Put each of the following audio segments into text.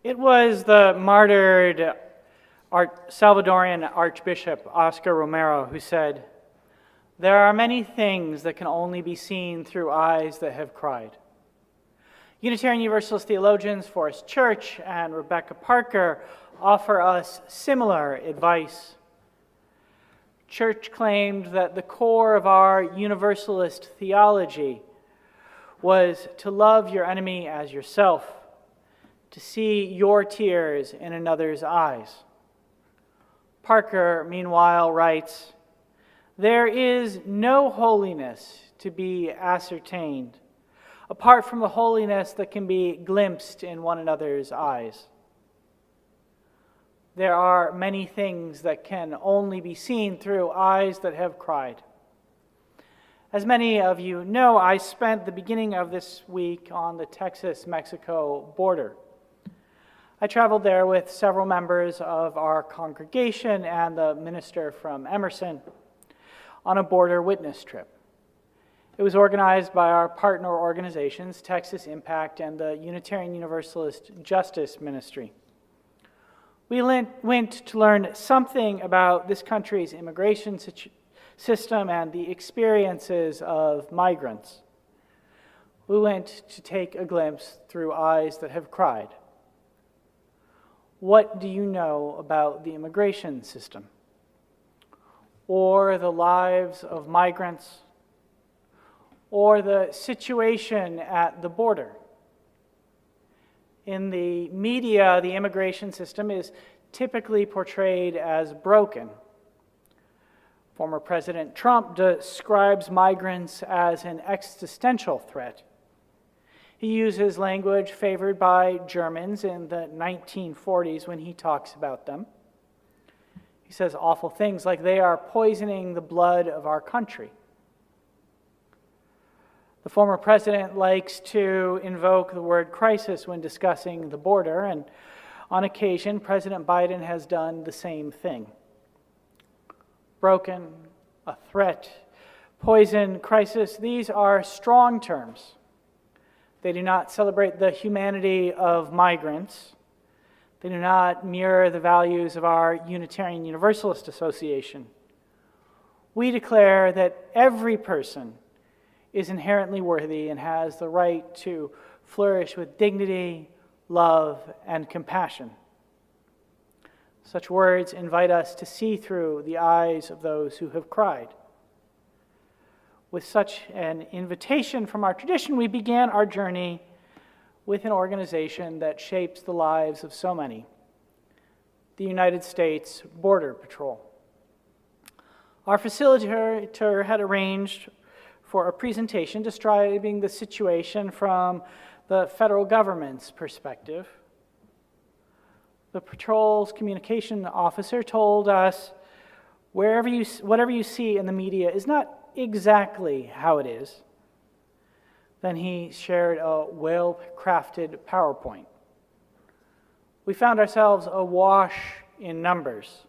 It was the martyred Salvadorian Archbishop Oscar Romero who said, "There are many things that can only be seen through eyes that have cried." Unitarian Universalist theologians Forrest Church and Rebecca Parker offer us similar advice. Church claimed that the core of our Universalist theology was to love your enemy as yourself, to see your tears in another's eyes. Parker, meanwhile, writes, "There is no holiness to be ascertained apart from the holiness that can be glimpsed in one another's eyes." There are many things that can only be seen through eyes that have cried. As many of you know, I spent the beginning of this week on the Texas-Mexico border. I traveled there with several members of our congregation and the minister from Emerson on a border witness trip. It was organized by our partner organizations, Texas Impact and the Unitarian Universalist Justice Ministry. We went to learn something about this country's immigration system and the experiences of migrants. We went to take a glimpse through eyes that have cried. What do you know about the immigration system? Or the lives of migrants? Or the situation at the border? In the media, the immigration system is typically portrayed as broken. Former President Trump describes migrants as an existential threat. He uses language favored by Germans in the 1940s when he talks about them. He says awful things like they are poisoning the blood of our country. The former president likes to invoke the word crisis when discussing the border, and on occasion, President Biden has done the same thing. Broken, a threat, poison, crisis, these are strong terms. They do not celebrate the humanity of migrants. They do not mirror the values of our Unitarian Universalist Association. We declare that every person is inherently worthy and has the right to flourish with dignity, love, and compassion. Such words invite us to see through the eyes of those who have cried. With such an invitation from our tradition, we began our journey with an organization that shapes the lives of so many, the United States Border Patrol. Our facilitator had arranged for a presentation describing the situation from the federal government's perspective. The patrol's communication officer told us, whatever you see in the media is not exactly how it is. Then he shared a well-crafted PowerPoint. We found ourselves awash in numbers.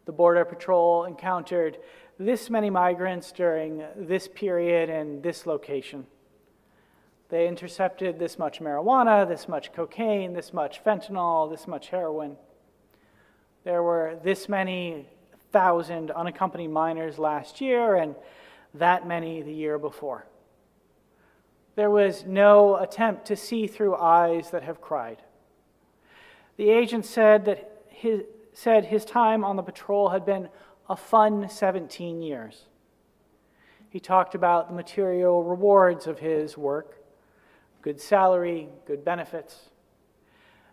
The Border Patrol encountered this many migrants during this period and this location. They intercepted this much marijuana, this much cocaine, this much fentanyl, this much heroin. There were this many thousand unaccompanied minors last year and that many the year before. There was no attempt to see through eyes that have cried. The agent said his time on the patrol had been a fun 17 years. He talked about the material rewards of his work, good salary, good benefits.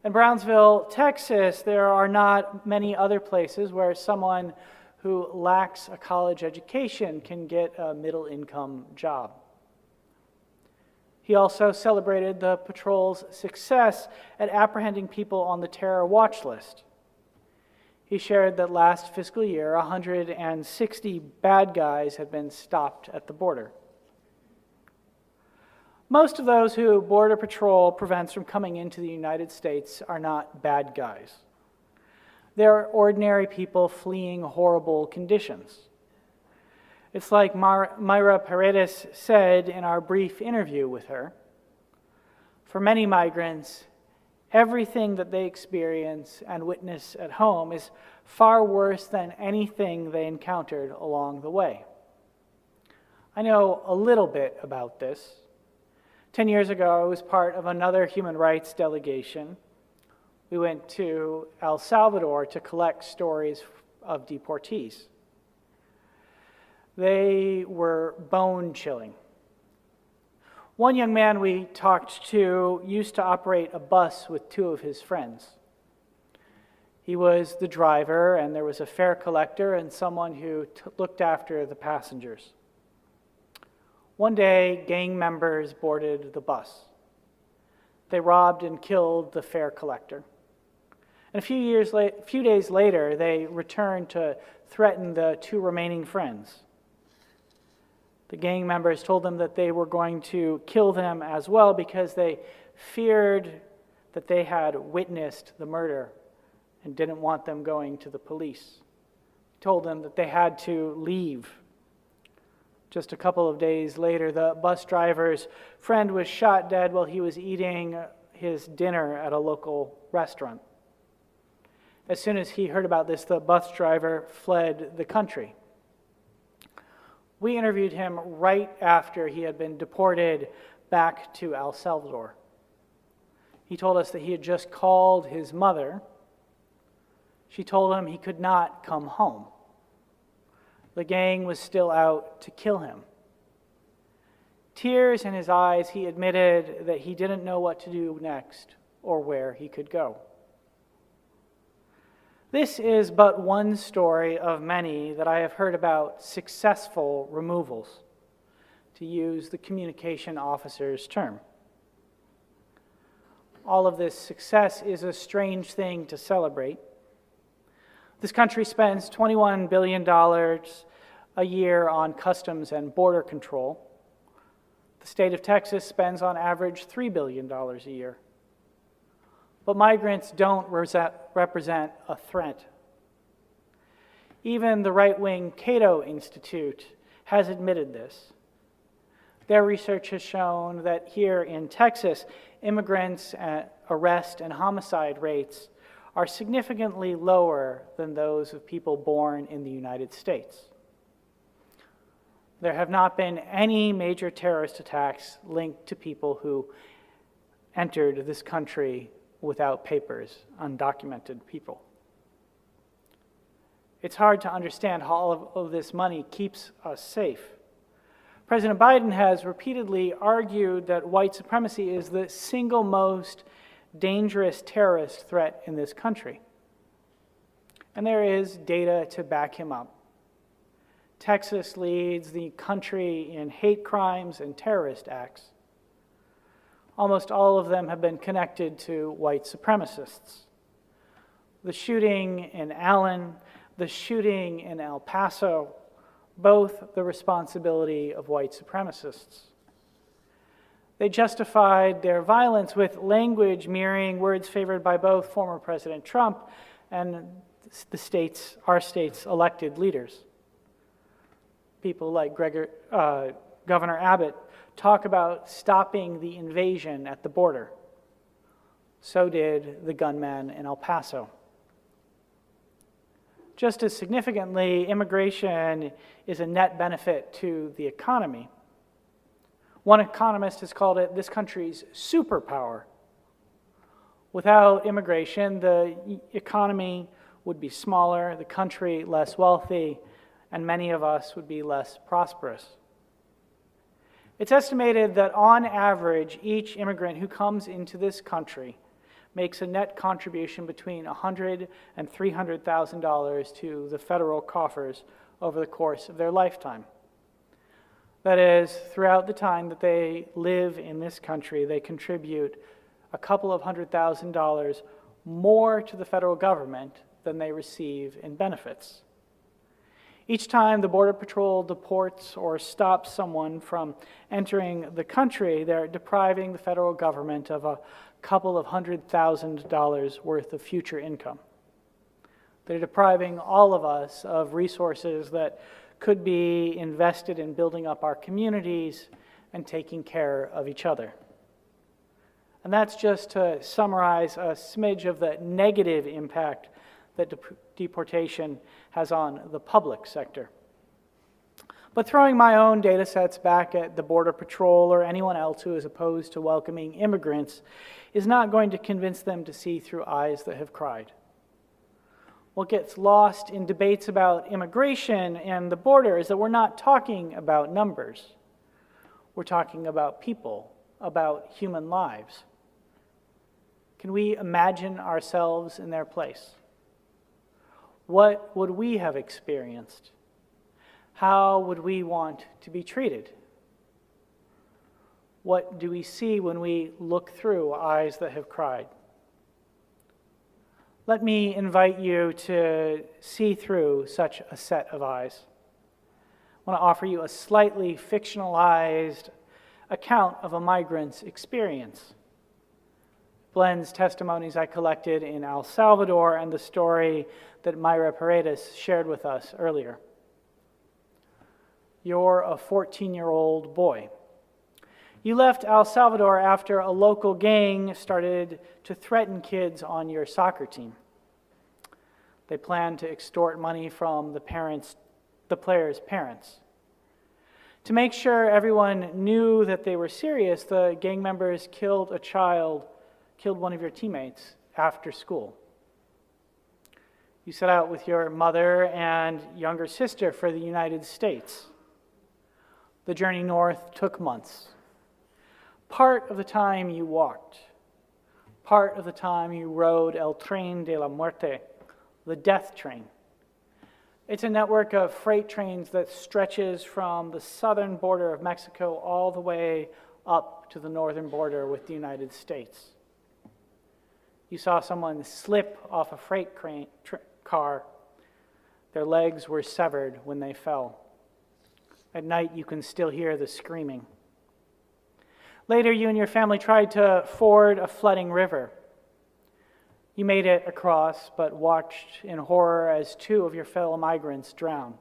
In Brownsville, Texas, there are not many other places where someone who lacks a college education can get a middle-income job. He also celebrated the patrol's success at apprehending people on the terror watch list. He shared that last fiscal year, 160 bad guys had been stopped at the border. Most of those who Border Patrol prevents from coming into the United States are not bad guys. They're ordinary people fleeing horrible conditions. It's like Myra Paredes said in our brief interview with her. For many migrants, Everything that they experience and witness at home is far worse than anything they encountered along the way. I know a little bit about this. 10 years ago, I was part of another human rights delegation. We went to El Salvador to collect stories of deportees. They were bone-chilling. One young man we talked to used to operate a bus with two of his friends. He was the driver, and there was a fare collector and someone who looked after the passengers. One day, gang members boarded the bus. They robbed and killed the fare collector. And a few days later, they returned to threaten the two remaining friends. The gang members told them that they were going to kill them as well because they feared that they had witnessed the murder and didn't want them going to the police. He told them that they had to leave. Just a couple of days later, the bus driver's friend was shot dead while he was eating his dinner at a local restaurant. As soon as he heard about this, the bus driver fled the country. We interviewed him right after he had been deported back to El Salvador. He told us that he had just called his mother. She told him he could not come home. The gang was still out to kill him. Tears in his eyes, he admitted that he didn't know what to do next or where he could go. This is but one story of many that I have heard about successful removals, to use the communication officer's term. All of this success is a strange thing to celebrate. This country spends $21 billion a year on customs and border control. The state of Texas spends on average $3 billion a year. But migrants don't represent a threat. Even the right-wing Cato Institute has admitted this. Their research has shown that here in Texas, immigrants' arrest and homicide rates are significantly lower than those of people born in the United States. There have not been any major terrorist attacks linked to people who entered this country without papers, undocumented people. It's hard to understand how all of this money keeps us safe. President Biden has repeatedly argued that white supremacy is the single most dangerous terrorist threat in this country. And there is data to back him up. Texas leads the country in hate crimes and terrorist acts. Almost all of them have been connected to white supremacists. The shooting in Allen, the shooting in El Paso, both the responsibility of white supremacists. They justified their violence with language mirroring words favored by both former President Trump and our state's elected leaders. People like Governor Abbott talk about stopping the invasion at the border. So did the gunman in El Paso. Just as significantly, immigration is a net benefit to the economy. One economist has called it this country's superpower. Without immigration, the economy would be smaller, the country less wealthy, and many of us would be less prosperous. It's estimated that on average, each immigrant who comes into this country makes a net contribution between $100,000 and $300,000 to the federal coffers over the course of their lifetime. That is, throughout the time that they live in this country, they contribute a couple of $100,000 more to the federal government than they receive in benefits. Each time the Border Patrol deports or stops someone from entering the country, they're depriving the federal government of a couple of $100,000 worth of future income. They're depriving all of us of resources that could be invested in building up our communities and taking care of each other. And that's just to summarize a smidge of the negative impact that deportation has on the public sector. But throwing my own data sets back at the Border Patrol or anyone else who is opposed to welcoming immigrants is not going to convince them to see through eyes that have cried. What gets lost in debates about immigration and the border is that we're not talking about numbers. We're talking about people, about human lives. Can we imagine ourselves in their place? What would we have experienced? How would we want to be treated? What do we see when we look through eyes that have cried? Let me invite you to see through such a set of eyes. I want to offer you a slightly fictionalized account of a migrant's experience. It blends testimonies I collected in El Salvador and the story that Mayra Paredes shared with us earlier. You're a 14-year-old boy. You left El Salvador after a local gang started to threaten kids on your soccer team. They planned to extort money from the players' parents. To make sure everyone knew that they were serious, the gang members killed one of your teammates after school. You set out with your mother and younger sister for the United States. The journey north took months. Part of the time you walked. Part of the time you rode El Tren de la Muerte, the death train. It's a network of freight trains that stretches from the southern border of Mexico all the way up to the northern border with the United States. You saw someone slip off a freight car. Their legs were severed when they fell. At night, you can still hear the screaming. Later, you and your family tried to ford a flooding river. You made it across, but watched in horror as 2 of your fellow migrants drowned.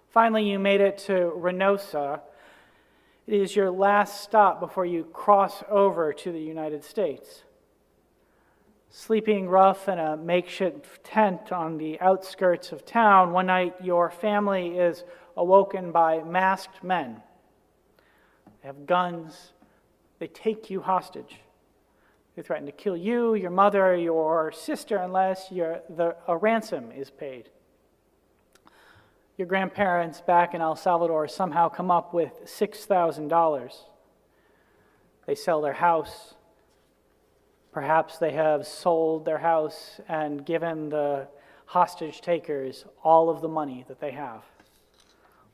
Finally, you made it to Reynosa. It is your last stop before you cross over to the United States. Sleeping rough in a makeshift tent on the outskirts of town, one night your family is awoken by masked men. They have guns. They take you hostage. They threaten to kill you, your mother, your sister, unless a ransom is paid. Your grandparents back in El Salvador somehow come up with $6,000. They sell their house. Perhaps they have sold their house and given the hostage takers all of the money that they have.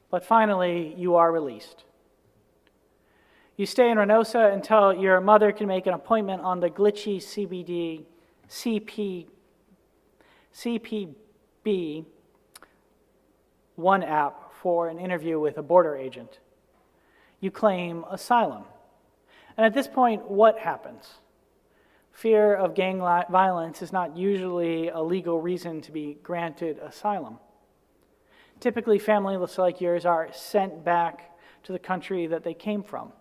But finally, you are released. You stay in Reynosa until your mother can make an appointment on the glitchy CPB One app for an interview with a border agent. You claim asylum. And at this point, what happens? Fear of gang violence is not usually a legal reason to be granted asylum. Typically, families like yours are sent back to the country that they came from.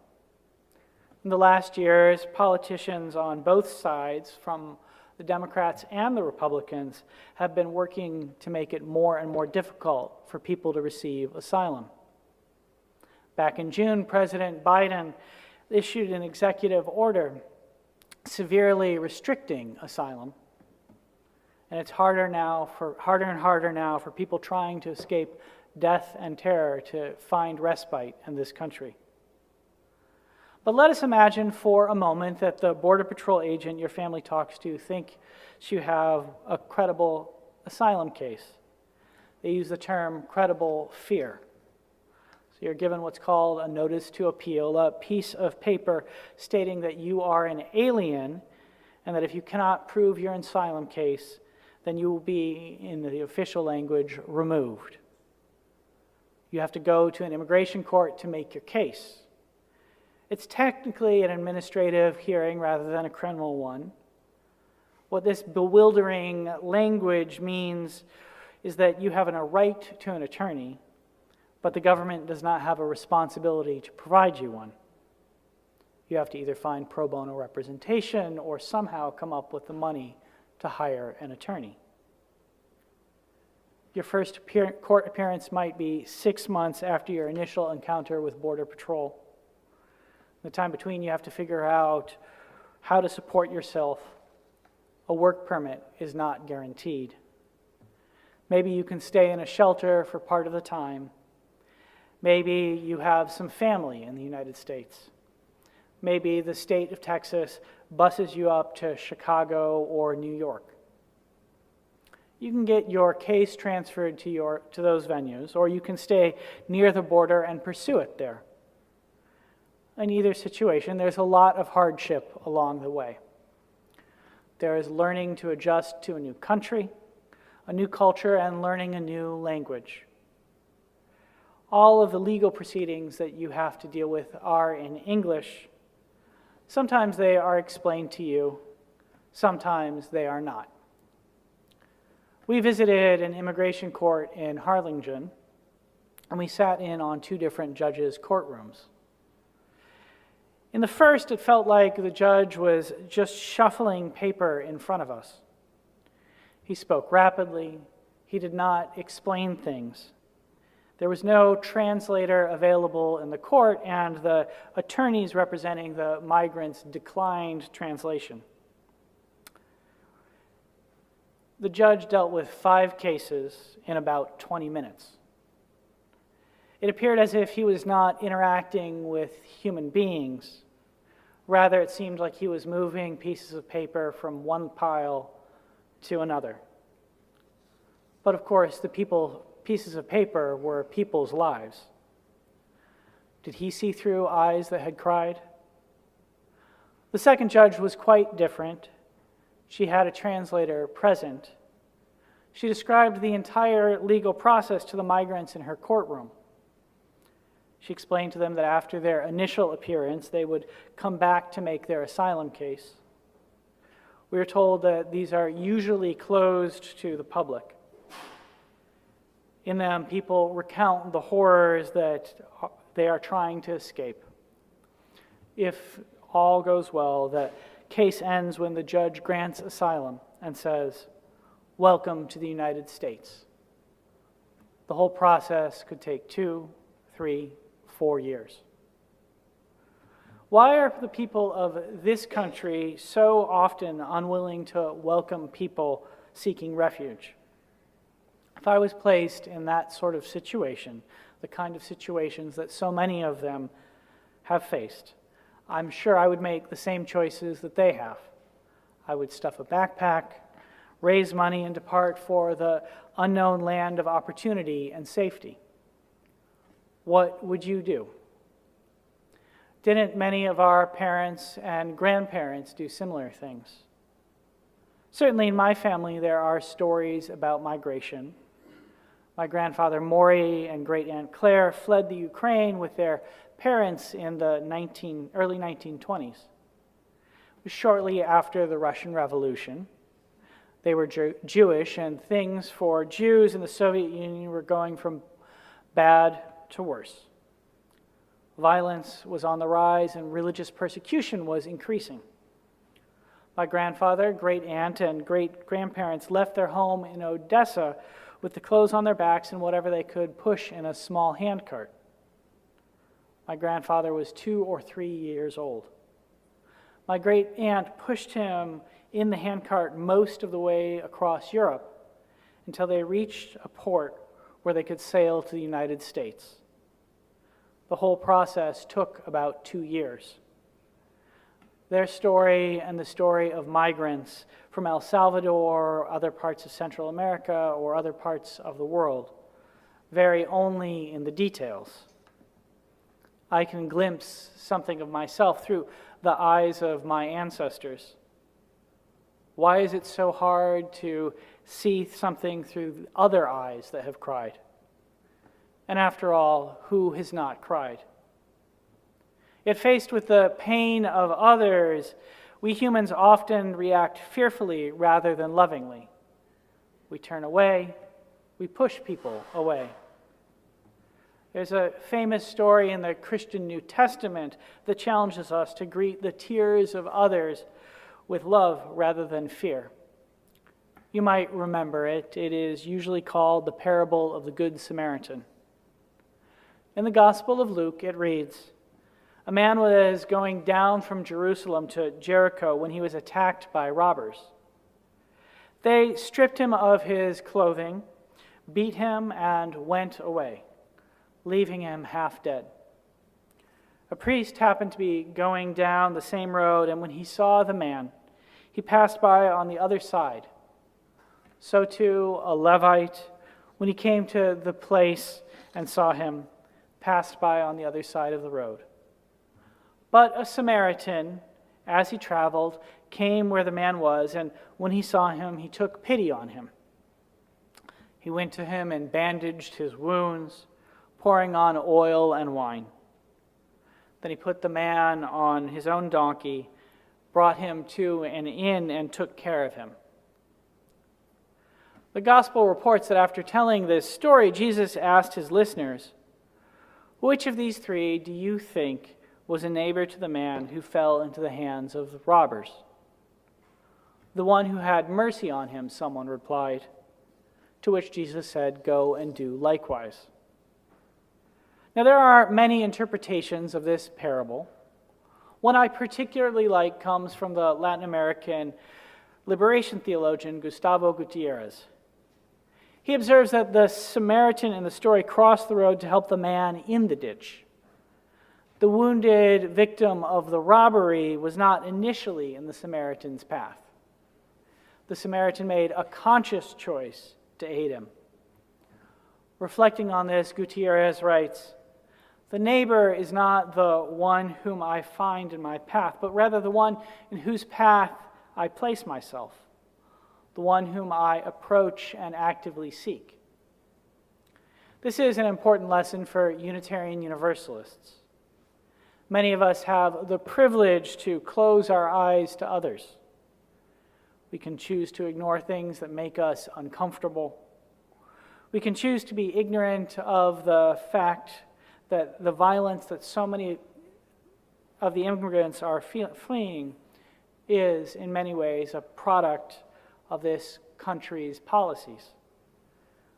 In the last years, politicians on both sides, from the Democrats and the Republicans, have been working to make it more and more difficult for people to receive asylum. Back in June, President Biden issued an executive order severely restricting asylum. And it's harder and harder now for people trying to escape death and terror to find respite in this country. But let us imagine for a moment that the Border Patrol agent your family talks to thinks you have a credible asylum case. They use the term credible fear. So you're given what's called a notice to appeal, a piece of paper stating that you are an alien and that if you cannot prove your asylum case, then you will be, in the official language, removed. You have to go to an immigration court to make your case. It's technically an administrative hearing rather than a criminal one. What this bewildering language means is that you have a right to an attorney, but the government does not have a responsibility to provide you one. You have to either find pro bono representation or somehow come up with the money to hire an attorney. Your first court appearance might be 6 months after your initial encounter with Border Patrol. In the time between, you have to figure out how to support yourself. A work permit is not guaranteed. Maybe you can stay in a shelter for part of the time. Maybe you have some family in the United States. Maybe the state of Texas buses you up to Chicago or New York. You can get your case transferred to those venues, or you can stay near the border and pursue it there. In either situation, there's a lot of hardship along the way. There is learning to adjust to a new country, a new culture, and learning a new language. All of the legal proceedings that you have to deal with are in English. Sometimes they are explained to you, sometimes they are not. We visited an immigration court in Harlingen, and we sat in on 2 different judges' courtrooms. In the first, it felt like the judge was just shuffling paper in front of us. He spoke rapidly. He did not explain things. There was no translator available in the court, and the attorneys representing the migrants declined translation. The judge dealt with 5 cases in about 20 minutes. It appeared as if he was not interacting with human beings. Rather, it seemed like he was moving pieces of paper from one pile to another. But of course, the pieces of paper were people's lives. Did he see through eyes that had cried? The second judge was quite different. She had a translator present. She described the entire legal process to the migrants in her courtroom. She explained to them that after their initial appearance, they would come back to make their asylum case. We are told that these are usually closed to the public. In them, people recount the horrors that they are trying to escape. If all goes well, the case ends when the judge grants asylum and says, "Welcome to the United States." The whole process could take 2, 3, 4 years. Why are the people of this country so often unwilling to welcome people seeking refuge? If I was placed in that sort of situation, the kind of situations that so many of them have faced, I'm sure I would make the same choices that they have. I would stuff a backpack, raise money, and depart for the unknown land of opportunity and safety. What would you do? Didn't many of our parents and grandparents do similar things? Certainly in my family, there are stories about migration. My grandfather Maury and great-aunt Claire fled the Ukraine with their parents in the early 1920s. It was shortly after the Russian Revolution. They were Jewish, and things for Jews in the Soviet Union were going from bad to worse. Violence was on the rise, and religious persecution was increasing. My grandfather, great-aunt, and great-grandparents left their home in Odessa with the clothes on their backs and whatever they could push in a small handcart. My grandfather was 2 or 3 years old. My great-aunt pushed him in the handcart most of the way across Europe until they reached a port where they could sail to the United States. The whole process took about 2 years. Their story and the story of migrants from El Salvador, or other parts of Central America, or other parts of the world vary only in the details. I can glimpse something of myself through the eyes of my ancestors. Why is it so hard to see something through other eyes that have cried? And after all, who has not cried? Yet faced with the pain of others, we humans often react fearfully rather than lovingly. We turn away, we push people away. There's a famous story in the Christian New Testament that challenges us to greet the tears of others with love rather than fear. You might remember it. It is usually called the parable of the Good Samaritan. In the Gospel of Luke, it reads, "A man was going down from Jerusalem to Jericho when he was attacked by robbers. They stripped him of his clothing, beat him, and went away, leaving him half dead. A priest happened to be going down the same road, and when he saw the man, he passed by on the other side. So too a Levite, when he came to the place and saw him, passed by on the other side of the road. But a Samaritan, as he traveled, came where the man was, and when he saw him, he took pity on him. He went to him and bandaged his wounds, pouring on oil and wine. Then he put the man on his own donkey, brought him to an inn, and took care of him." The gospel reports that after telling this story, Jesus asked his listeners, "Which of these three do you think was a neighbor to the man who fell into the hands of the robbers?" "The one who had mercy on him," someone replied. To which Jesus said, "Go and do likewise." Now, there are many interpretations of this parable. One I particularly like comes from the Latin American liberation theologian Gustavo Gutierrez. He observes that the Samaritan in the story crossed the road to help the man in the ditch. The wounded victim of the robbery was not initially in the Samaritan's path. The Samaritan made a conscious choice to aid him. Reflecting on this, Gutierrez writes, "The neighbor is not the one whom I find in my path, but rather the one in whose path I place myself, the one whom I approach and actively seek." This is an important lesson for Unitarian Universalists. Many of us have the privilege to close our eyes to others. We can choose to ignore things that make us uncomfortable. We can choose to be ignorant of the fact that the violence that so many of the immigrants are fleeing is, in many ways, a product of this country's policies.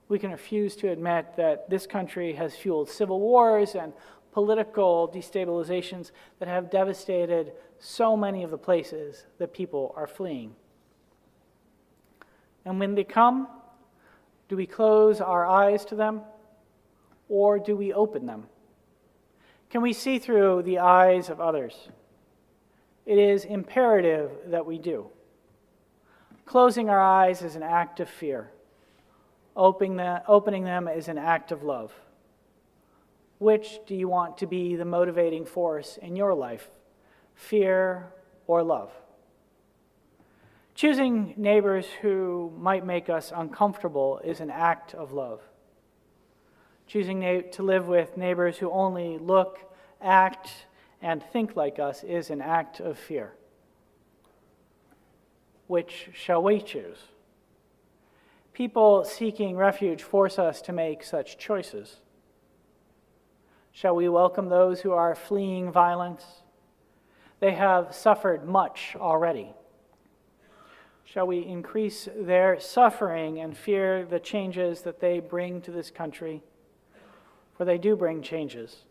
We can refuse to admit that this country has fueled civil wars and political destabilizations that have devastated so many of the places that people are fleeing. And when they come, do we close our eyes to them, or do we open them? Can we see through the eyes of others? It is imperative that we do. Closing our eyes is an act of fear. Opening them is an act of love. Which do you want to be the motivating force in your life, fear or love? Choosing neighbors who might make us uncomfortable is an act of love. Choosing to live with neighbors who only look, act, and think like us is an act of fear. Which shall we choose? People seeking refuge force us to make such choices. Shall we welcome those who are fleeing violence? They have suffered much already. Shall we increase their suffering and fear the changes that they bring to this country? For they do bring changes.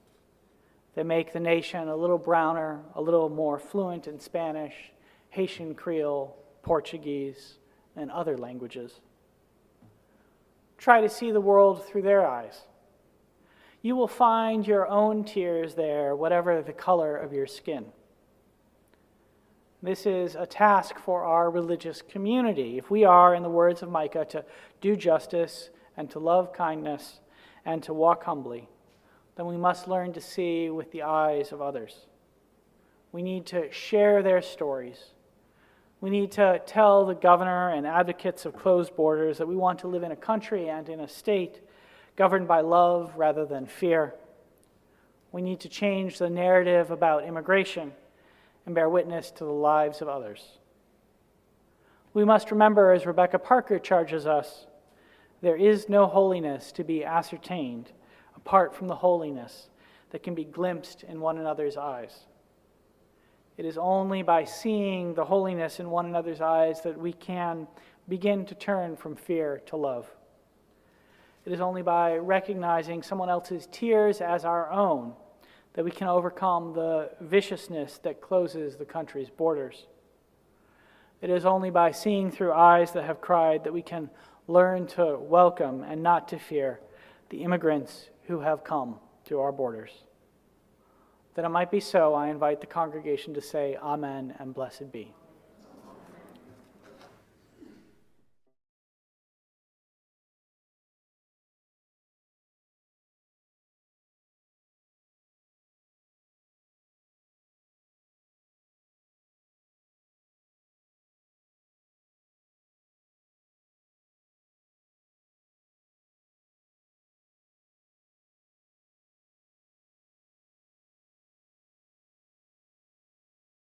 They make the nation a little browner, a little more fluent in Spanish, Haitian Creole, Portuguese, and other languages. Try to see the world through their eyes. You will find your own tears there, whatever the color of your skin. This is a task for our religious community. If we are, in the words of Micah, to do justice and to love kindness and to walk humbly, then we must learn to see with the eyes of others. We need to share their stories. We need to tell the governor and advocates of closed borders that we want to live in a country and in a state governed by love rather than fear. We need to change the narrative about immigration and bear witness to the lives of others. We must remember, as Rebecca Parker charges us, there is no holiness to be ascertained apart from the holiness that can be glimpsed in one another's eyes. It is only by seeing the holiness in one another's eyes that we can begin to turn from fear to love. It is only by recognizing someone else's tears as our own that we can overcome the viciousness that closes the country's borders. It is only by seeing through eyes that have cried that we can learn to welcome and not to fear the immigrants who have come to our borders. That it might be so, I invite the congregation to say Amen and blessed be.